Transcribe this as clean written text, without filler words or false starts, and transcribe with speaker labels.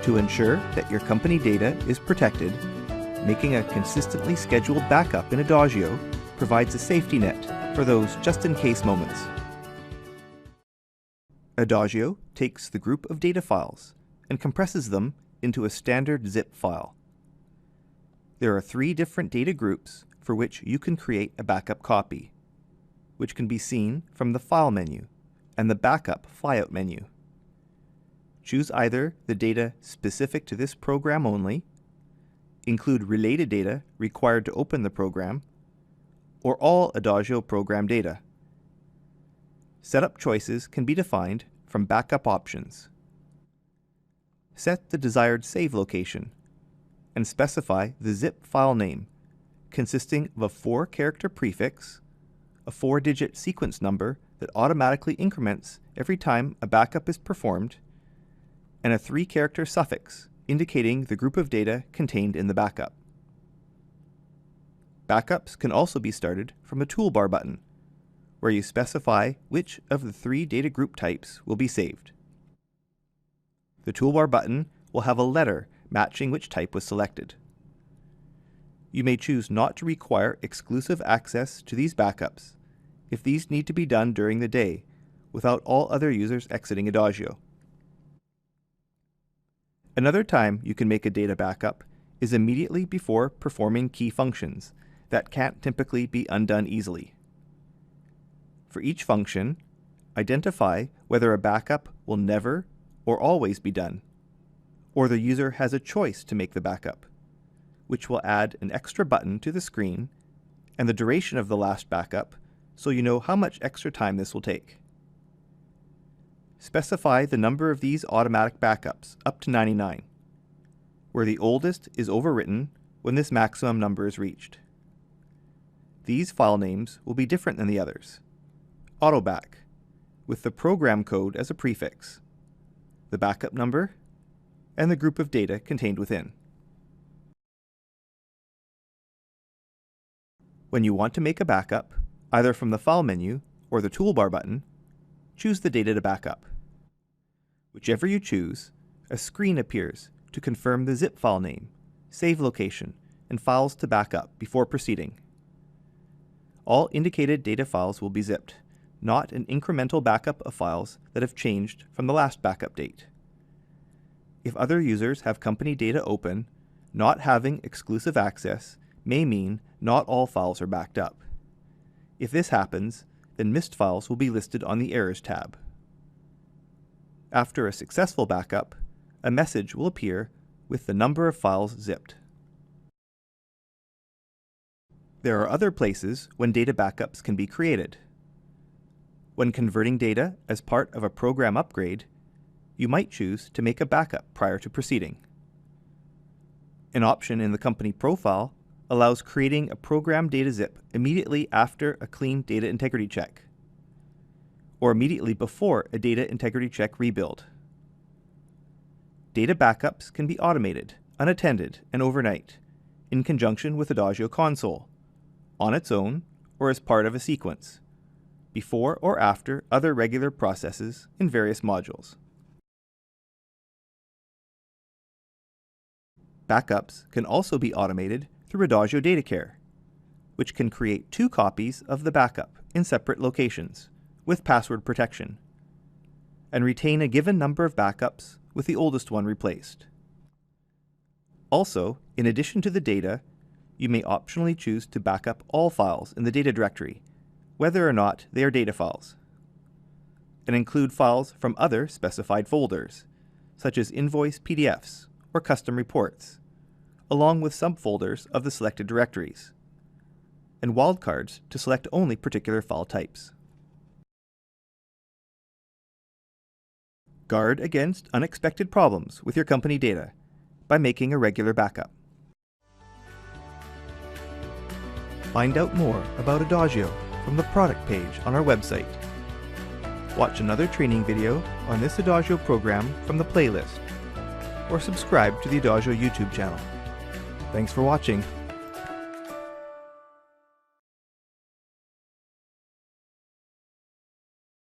Speaker 1: To ensure that your company data is protected, making a consistently scheduled backup in Adagio provides a safety net for those just-in-case moments. Adagio takes the group of data files and compresses them into a standard zip file. There are 3 different data groups for which you can create a backup copy, which can be seen from the File menu and the Backup Flyout menu. Choose either the data specific to this program only, include related data required to open the program, or all Adagio program data. Setup choices can be defined from backup options. Set the desired save location and specify the zip file name, consisting of a 4-character prefix, a 4-digit sequence number that automatically increments every time a backup is performed, and a 3-character suffix indicating the group of data contained in the backup. Backups can also be started from a toolbar button, where you specify which of the 3 data group types will be saved. The toolbar button will have a letter matching which type was selected. You may choose not to require exclusive access to these backups if these need to be done during the day without all other users exiting Adagio. Another time you can make a data backup is immediately before performing key functions that can't typically be undone easily. For each function, identify whether a backup will never or always be done, or the user has a choice to make the backup, which will add an extra button to the screen and the duration of the last backup so you know how much extra time this will take. Specify the number of these automatic backups up to 99, where the oldest is overwritten when this maximum number is reached. These file names will be different than the others. Autoback, with the program code as a prefix, the backup number, and the group of data contained within. When you want to make a backup, either from the File menu or the Toolbar button, choose the data to backup. Whichever you choose, a screen appears to confirm the zip file name, save location, and files to backup before proceeding. All indicated data files will be zipped, not an incremental backup of files that have changed from the last backup date. If other users have company data open, not having exclusive access may mean not all files are backed up. If this happens, then missed files will be listed on the Errors tab. After a successful backup, a message will appear with the number of files zipped. There are other places when data backups can be created. When converting data as part of a program upgrade, you might choose to make a backup prior to proceeding. An option in the company profile allows creating a program data zip immediately after a clean data integrity check, or immediately before a data integrity check rebuild. Data backups can be automated, unattended, and overnight, in conjunction with Adagio Console, on its own or as part of a sequence, before or after other regular processes in various modules. Backups can also be automated through Adagio Data Care, which can create 2 copies of the backup in separate locations with password protection, and retain a given number of backups with the oldest one replaced. Also, in addition to the data, you may optionally choose to back up all files in the data directory, whether or not they are data files, and include files from other specified folders, such as invoice PDFs or custom reports, along with subfolders of the selected directories, and wildcards to select only particular file types. Guard against unexpected problems with your company data by making a regular backup. Find out more about Adagio from the product page on our website. Watch another training video on this Adagio program from the playlist, or subscribe to the Adagio YouTube channel. Thanks for watching.